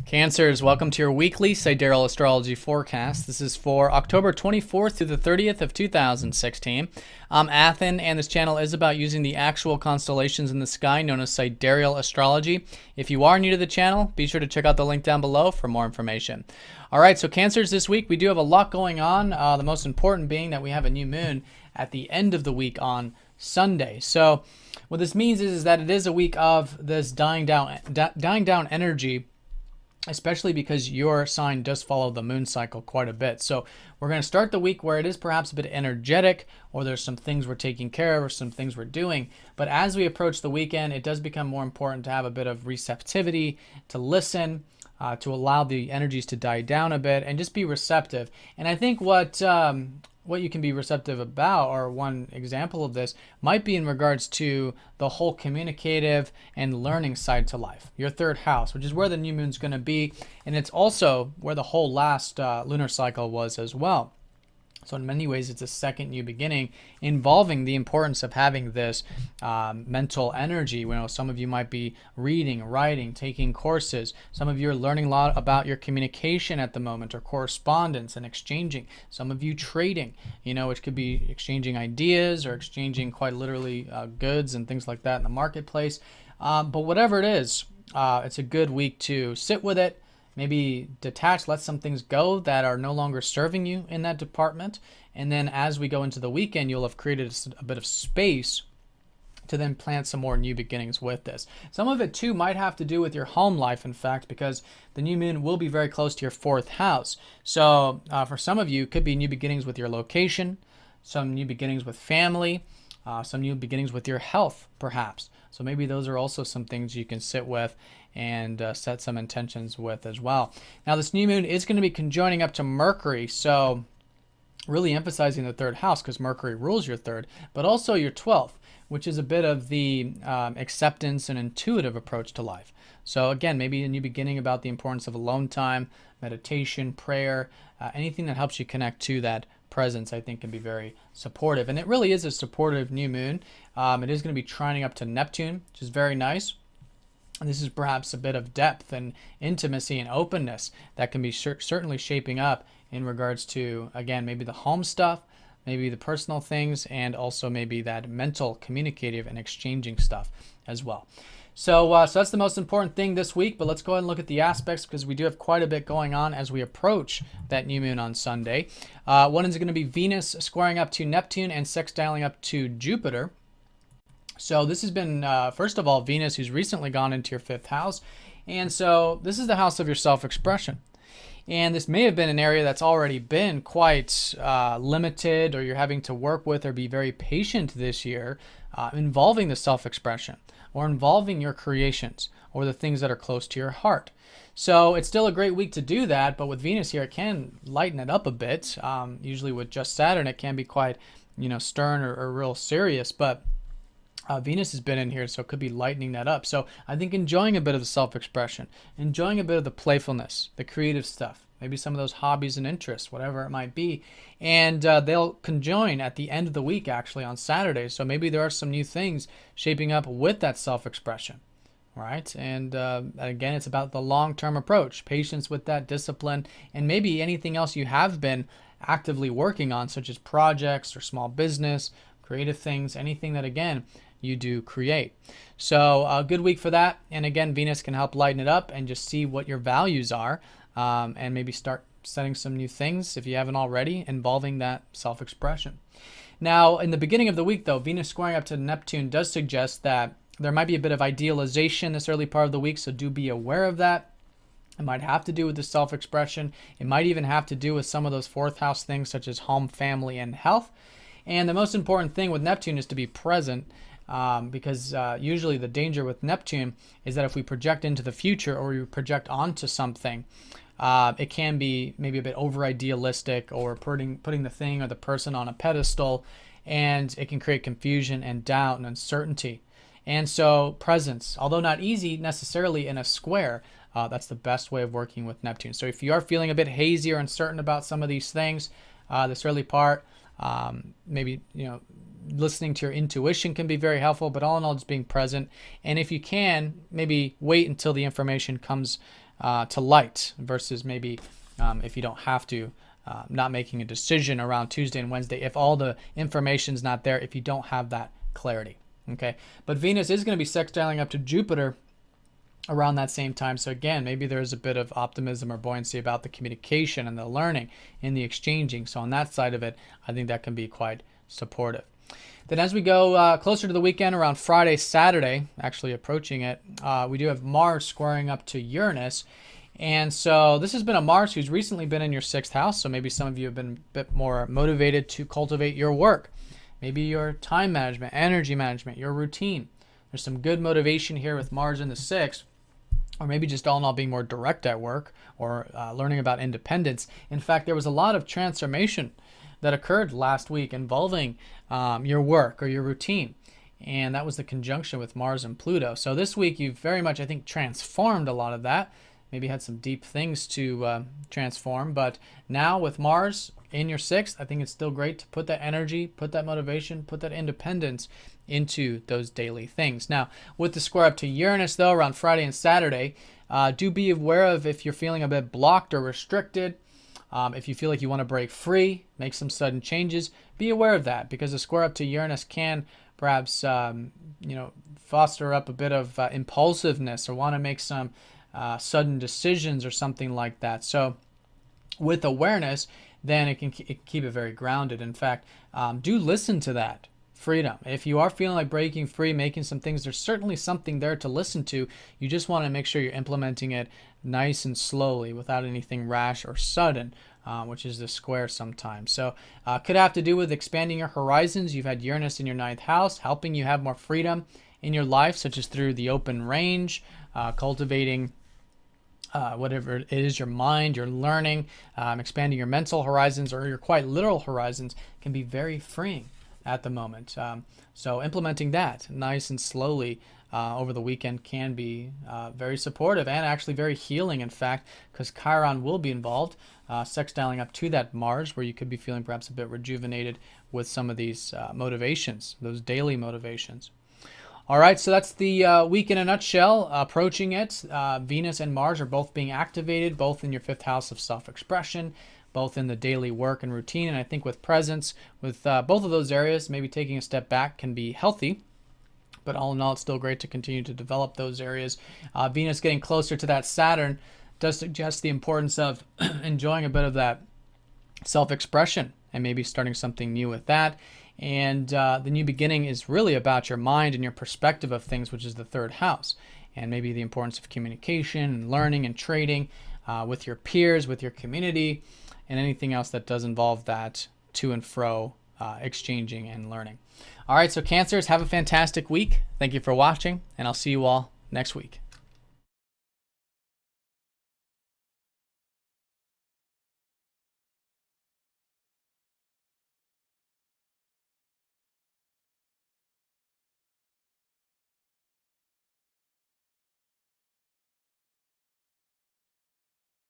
Cancers, welcome to your weekly Sidereal Astrology forecast. This is for October 24th through the 30th of 2016. I'm Athen, and this channel is about using the actual constellations in the sky known as Sidereal Astrology. If you are new to the channel, be sure to check out the link down below for more information. All right, so Cancers, this week we do have a lot going on, the most important being that we have a new moon at the end of the week on Sunday. So what this means is that it is a week of this dying down energy, especially because your sign does follow the moon cycle quite a bit. So we're going to start the week where it is perhaps a bit energetic, or there's some things we're taking care of or some things we're doing. But as we approach the weekend, it does become more important to have a bit of receptivity, to listen, to allow the energies to die down a bit and just be receptive. And I think what you can be receptive about, or one example of this, might be in regards to the whole communicative and learning side to life. Your third house, which is where the new moon's going to be, and it's also where the whole last lunar cycle was as well. So in many ways, it's a second new beginning involving the importance of having this mental energy. You know, some of you might be reading, writing, taking courses. Some of you are learning a lot about your communication at the moment, or correspondence and exchanging. Some of you trading, which could be exchanging ideas or exchanging quite literally goods and things like that in the marketplace. But whatever it is, it's a good week to sit with it. Maybe detach, let some things go that are no longer serving you in that department. And then as we go into the weekend, you'll have created a bit of space to then plant some more new beginnings with this. Some of it too might have to do with your home life, in fact, because the new moon will be very close to your fourth house. So for some of you, it could be new beginnings with your location, some new beginnings with family, some new beginnings with your health, perhaps. So maybe those are also some things you can sit with and set some intentions with as well. Now, this new moon is going to be conjoining up to Mercury, so really emphasizing the third house because Mercury rules your third, but also your 12th, which is a bit of the acceptance and intuitive approach to life. So again, maybe a new beginning about the importance of alone time, meditation, prayer, anything that helps you connect to that presence, I think, can be very supportive. And it really is a supportive new moon. It is going to be trining up to Neptune, which is very nice. And this is perhaps a bit of depth and intimacy and openness that can be certainly shaping up in regards to, again, maybe the home stuff, maybe the personal things, and also maybe that mental, communicative, and exchanging stuff as well. So that's the most important thing this week, but let's go ahead and look at the aspects because we do have quite a bit going on as we approach that new moon on Sunday. One is going to be Venus squaring up to Neptune and sextiling up to Jupiter. So this has been, first of all, Venus, who's recently gone into your fifth house. And so this is the house of your self-expression. And this may have been an area that's already been quite limited, or you're having to work with or be very patient this year, involving the self-expression or involving your creations or the things that are close to your heart. So it's still a great week to do that, but with Venus here, it can lighten it up a bit. Usually with just Saturn, it can be quite, stern or real serious, but Venus has been in here, so it could be lightening that up. So I think enjoying a bit of the self-expression, enjoying a bit of the playfulness, the creative stuff, maybe some of those hobbies and interests, whatever it might be. And they'll conjoin at the end of the week, actually, on Saturday. So maybe there are some new things shaping up with that self-expression, right? And again, it's about the long-term approach, patience with that, discipline, and maybe anything else you have been actively working on, such as projects or small business, creative things, anything that, again, you do create. So a good week for that. And again, Venus can help lighten it up and just see what your values are, and maybe start setting some new things, if you haven't already, involving that self-expression. Now, in the beginning of the week, though, Venus squaring up to Neptune does suggest that there might be a bit of idealization this early part of the week, so do be aware of that. It might have to do with the self-expression. It might even have to do with some of those fourth house things, such as home, family, and health. And the most important thing with Neptune is to be present, because usually the danger with Neptune is that if we project into the future or we project onto something, it can be maybe a bit over idealistic, or putting the thing or the person on a pedestal, and it can create confusion and doubt and uncertainty. And so presence, although not easy necessarily in a square, that's the best way of working with Neptune. So if you are feeling a bit hazy or uncertain about some of these things, this early part, maybe, listening to your intuition can be very helpful, but all in all, just being present. And if you can, maybe wait until the information comes to light versus maybe if you don't have to, not making a decision around Tuesday and Wednesday if all the information's not there, if you don't have that clarity. Okay, but Venus is going to be sextiling up to Jupiter around that same time. So again, maybe there's a bit of optimism or buoyancy about the communication and the learning and the exchanging. So on that side of it, I think that can be quite supportive. Then as we go closer to the weekend, around Friday, Saturday, actually approaching it, we do have Mars squaring up to Uranus. And so this has been a Mars who's recently been in your 6th house. So maybe some of you have been a bit more motivated to cultivate your work. Maybe your time management, energy management, your routine. There's some good motivation here with Mars in the 6th, or maybe just all in all being more direct at work or learning about independence. In fact, there was a lot of transformation that occurred last week involving your work or your routine. And that was the conjunction with Mars and Pluto. So this week you've very much, I think, transformed a lot of that. Maybe had some deep things to transform. But now with Mars in your 6th, I think it's still great to put that energy, put that motivation, put that independence into those daily things. Now, with the square up to Uranus, though, around Friday and Saturday, do be aware of if you're feeling a bit blocked or restricted. If you feel like you want to break free, make some sudden changes, be aware of that, because the square up to Uranus can perhaps foster up a bit of impulsiveness or want to make some sudden decisions or something like that. So with awareness, then it can keep it very grounded. In fact, do listen to that freedom. If you are feeling like breaking free, making some things, there's certainly something there to listen to. You just want to make sure you're implementing it nice and slowly without anything rash or sudden, which is the square sometimes. So could have to do with expanding your horizons. You've had Uranus in your 9th house, helping you have more freedom in your life, such as through the open range, cultivating whatever it is, your mind, your learning, expanding your mental horizons or your quite literal horizons can be very freeing at the moment. So implementing that nice and slowly over the weekend can be very supportive and actually very healing, in fact, because Chiron will be involved, sextiling up to that Mars, where you could be feeling perhaps a bit rejuvenated with some of these motivations, those daily motivations. All right, so that's the week in a nutshell. Approaching it, Venus and Mars are both being activated, both in your 5th house of self-expression, both in the daily work and routine. And I think with presence, with both of those areas, maybe taking a step back can be healthy. But all in all, it's still great to continue to develop those areas. Venus getting closer to that Saturn does suggest the importance of enjoying a bit of that self-expression and maybe starting something new with that. And the new beginning is really about your mind and your perspective of things, which is the 3rd house. And maybe the importance of communication and learning and trading with your peers, with your community, and anything else that does involve that to and fro exchanging and learning. All right, so Cancers, have a fantastic week. Thank you for watching, and I'll see you all next week.